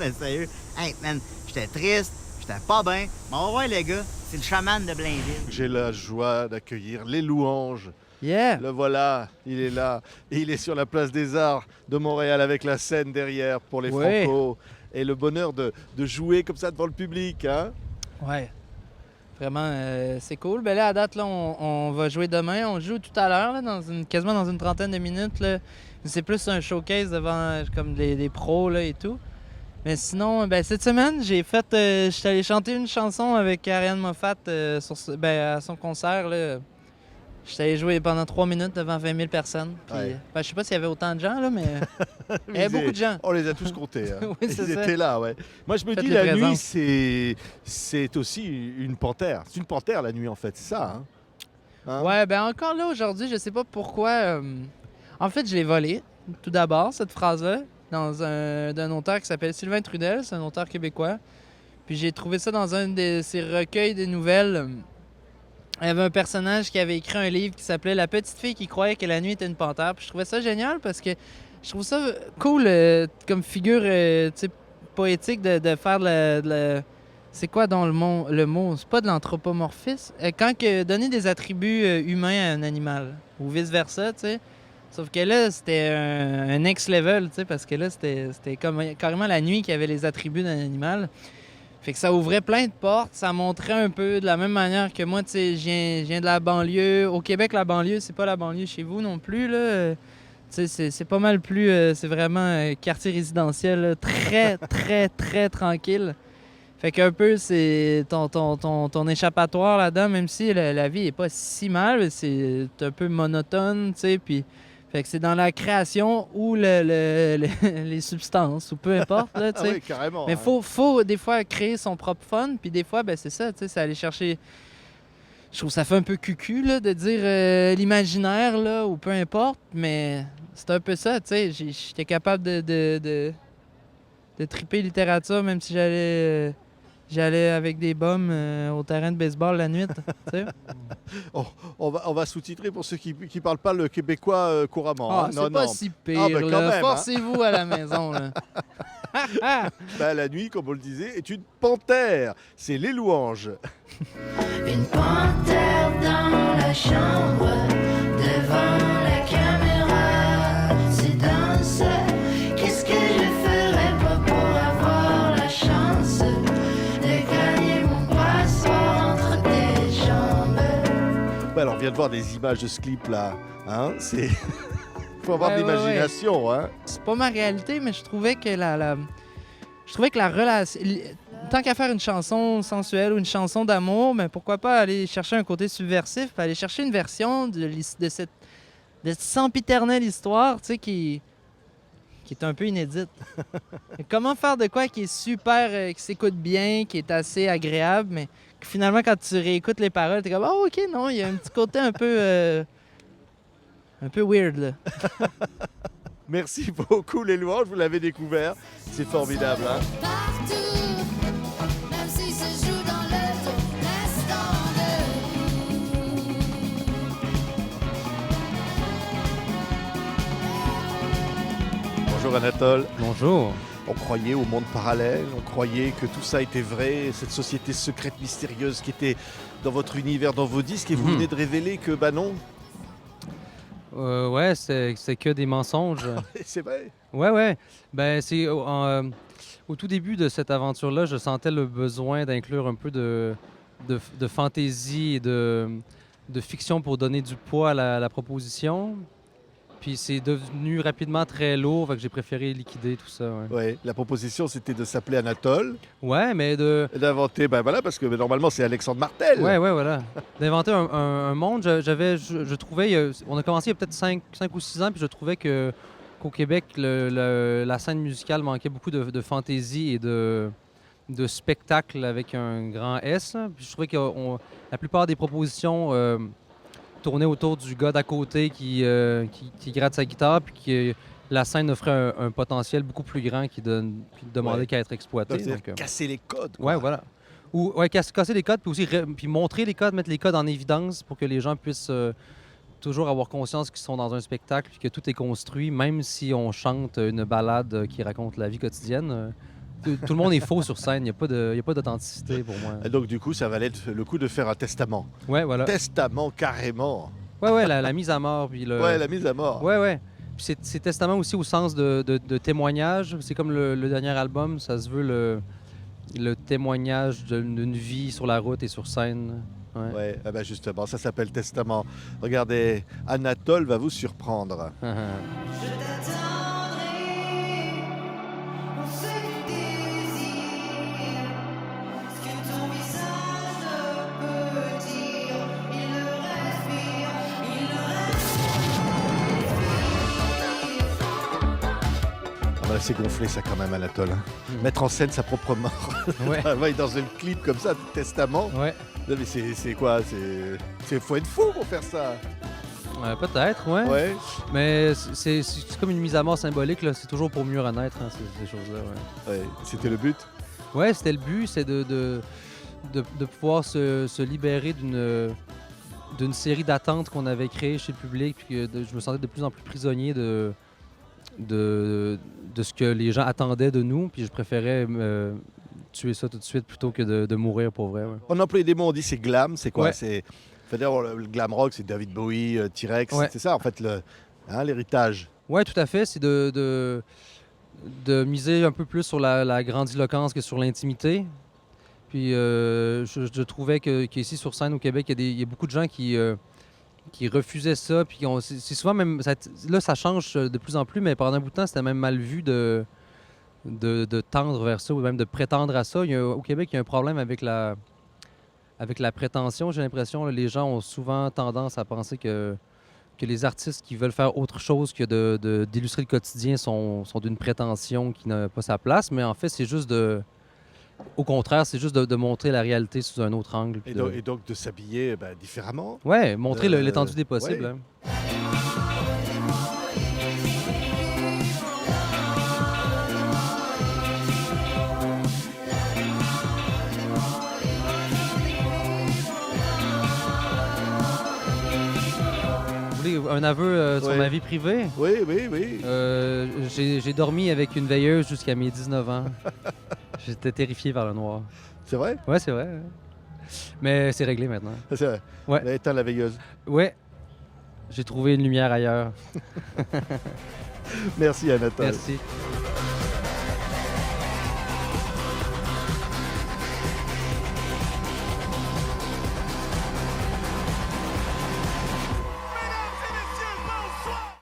mais sérieux. Hey, man, j'étais triste, j'étais pas bien. Mais on va voir, les gars, c'est le chaman de Blainville. J'ai la joie d'accueillir les louanges. Yeah! Le voilà, il est là. Et il est sur la place des Arts de Montréal avec la scène derrière pour les Ouais. Franco. Et le bonheur de jouer comme ça devant le public. Hein? Ouais. Vraiment, c'est cool. Ben là, à date, là, on va jouer demain. On joue tout à l'heure, là, quasiment dans une trentaine de minutes. Là. C'est plus un showcase devant comme des pros là, et tout. Mais sinon, ben, cette semaine, je suis allé chanter une chanson avec Ariane Moffat à son concert. Là. Je suis allé jouer pendant 3 minutes devant 20 000 personnes. Puis, Ouais. ben, je sais pas s'il y avait autant de gens, là, mais il y avait beaucoup de gens. On les a tous comptés. Hein. Oui, c'est Ils ça. étaient là, ouais. Moi, je me Faites dis, les la nuit, présences. c'est aussi une panthère. C'est une panthère, la nuit, en fait. C'est ça, hein? Hein? Ouais, ben encore là, aujourd'hui, je sais pas pourquoi. En fait, je l'ai volé, tout d'abord, cette phrase-là, d'un auteur qui s'appelle Sylvain Trudel. C'est un auteur québécois. Puis j'ai trouvé ça dans un de ses recueils de nouvelles. Il y avait un personnage qui avait écrit un livre qui s'appelait La petite fille qui croyait que la nuit était une panthère. Puis je trouvais ça génial parce que je trouve ça cool comme figure tu sais, poétique de faire c'est quoi dans le mot? C'est pas de l'anthropomorphisme. Quand donner des attributs humains à un animal ou vice-versa, tu sais. Sauf que là, c'était un next level, tu sais, parce que là, c'était comme carrément la nuit qui avait les attributs d'un animal. Fait que ça ouvrait plein de portes, ça montrait un peu de la même manière que moi, tu sais, je viens de la banlieue. Au Québec, la banlieue, c'est pas la banlieue chez vous non plus, là. Tu sais, c'est pas mal plus... c'est vraiment un quartier résidentiel là, très, très, très tranquille. Fait qu'un peu, c'est ton échappatoire là-dedans, même si la vie est pas si mal, c'est un peu monotone, tu sais, puis... Fait que c'est dans la création ou les substances, ou peu importe, là, tu Ah sais. oui, carrément. Mais hein. faut des fois créer son propre fun, puis des fois, ben c'est ça, tu sais, c'est aller chercher... Je trouve que ça fait un peu cucu, là, de dire l'imaginaire, là, ou peu importe, mais c'est un peu ça, tu sais. J'étais capable de triper littérature, même si j'allais avec des bombes au terrain de baseball la nuit, tu sais. On va sous-titrer pour ceux qui ne parlent pas le québécois couramment. Ah, hein. c'est Non, pas non. si Ah, pire, ben, quand là. même, hein. Forcez-vous à la maison, là. Ben, la nuit, comme on le disait, est une panthère. C'est les louanges. Une panthère dans la chambre, devant la caméra, c'est danse. Qu'est-ce que je ferais pas pour avoir la chance de gagner mon passeport entre tes jambes? Ben, alors, on vient de voir des images de ce clip-là. Hein. C'est... faut avoir Ouais, de ouais, l'imagination. Hein. C'est pas ma réalité, mais je trouvais que je trouvais que la relation... Tant qu'à faire une chanson sensuelle ou une chanson d'amour, mais pourquoi pas aller chercher un côté subversif, puis aller chercher une version de cette sempiternelle histoire, tu sais, qui est un peu inédite. Comment faire de quoi qui est super, qui s'écoute bien, qui est assez agréable, mais que finalement, quand tu réécoutes les paroles, t'es comme « Oh, OK, non, il y a un petit côté un peu weird, là. » Merci beaucoup, les louanges. Vous l'avez découvert. C'est formidable. Hein. Partout, même si se joue dans le dos, restons debout. Bonjour, Anatole. Bonjour. On croyait au monde parallèle, on croyait que tout ça était vrai, cette société secrète mystérieuse qui était dans votre univers, dans vos disques, et vous venez de révéler que, bah non, Ouais, c'est que des mensonges. c'est vrai. Ouais. Ben, au tout début de cette aventure-là, je sentais le besoin d'inclure un peu de fantaisie et de fiction pour donner du poids à la proposition. Puis c'est devenu rapidement très lourd, fait que j'ai préféré liquider tout ça. Ouais, Ouais, la proposition, c'était de s'appeler Anatole, ouais mais et d'inventer, ben voilà, parce que normalement, c'est Alexandre Martel. Ouais, voilà. D'inventer un monde, je trouvais, on a commencé il y a peut-être 5 ou 6 ans, puis je trouvais qu'au Québec, la scène musicale manquait beaucoup de fantaisie et de spectacle avec un grand S. Là. Puis je trouvais que la plupart des propositions tournaient autour du gars d'à côté qui gratte sa guitare, puis que la scène offrait un potentiel beaucoup plus grand qui demandait Ouais. qu'à être exploité. C'est-à-dire Donc, casser les codes. quoi. ouais, voilà. Ou casser les codes, puis aussi puis montrer les codes, mettre les codes en évidence pour que les gens puissent toujours avoir conscience qu'ils sont dans un spectacle puis que tout est construit, même si on chante une ballade qui raconte la vie quotidienne. tout le monde est faux sur scène. Il n'y a pas d'authenticité pour moi. Et donc du coup, ça valait le coup de faire un testament. Ouais, voilà. Testament carrément. Ouais, la mise à mort. Puis Ouais, la mise à mort. Ouais. Puis c'est testament aussi au sens de témoignage. C'est comme le dernier album, ça se veut le témoignage d'une vie sur la route et sur scène. Ouais. Ouais, ah ben justement, ça s'appelle testament. Regardez, Anatole va vous surprendre. Je t'attendrai pour ce que tu désires, ce que ton visage ne peut dire. Il le respire, il le Ah ben, c'est gonflé ça quand même, Anatole. Hein. Mettre en scène sa propre mort. Ouais. Ouais, dans un clip comme ça, testament. Ouais. Non, mais c'est quoi? Faut être fou pour faire ça. Peut-être, ouais. Ouais. Mais c'est comme une mise à mort symbolique, là. C'est toujours pour mieux renaître, hein, ces choses-là. Ouais. Ouais, c'était le but. Ouais, c'était le but, c'est de pouvoir se libérer d'une série d'attentes qu'on avait créées chez le public, puis que je me sentais de plus en plus prisonnier de ce que les gens attendaient de nous, puis je préférais tuer ça tout de suite plutôt que de mourir pour vrai. Ouais. On emploie des mots, on dit c'est glam, c'est quoi? Ouais. C'est-à-dire le glam rock, c'est David Bowie, T-Rex, Ouais. c'est ça en fait l'héritage. Ouais, tout à fait, c'est de miser un peu plus sur la grandiloquence que sur l'intimité. Puis je trouvais qu'ici sur scène au Québec, il y a beaucoup de gens qui refusaient ça. Puis c'est souvent même. Là, ça change de plus en plus, mais pendant un bout de temps, c'était même mal vu de tendre vers ça ou même de prétendre à ça. Au Québec, il y a un problème avec la prétention, j'ai l'impression. Là. Les gens ont souvent tendance à penser que les artistes qui veulent faire autre chose que d'illustrer le quotidien sont d'une prétention qui n'a pas sa place. Mais en fait, c'est juste au contraire, c'est juste de montrer la réalité sous un autre angle. Et donc de s'habiller différemment. Ouais, montrer l'étendue des possibles. ouais. Hein. Vous voulez un aveu sur Ouais. ma vie privée? Oui. J'ai dormi avec une veilleuse jusqu'à mes 19 ans. J'étais terrifié par le noir. C'est vrai? Ouais, c'est vrai. Mais c'est réglé maintenant. C'est vrai. Ouais. Elle a éteint la veilleuse. Ouais. J'ai trouvé une lumière ailleurs. Merci Anatole. Merci.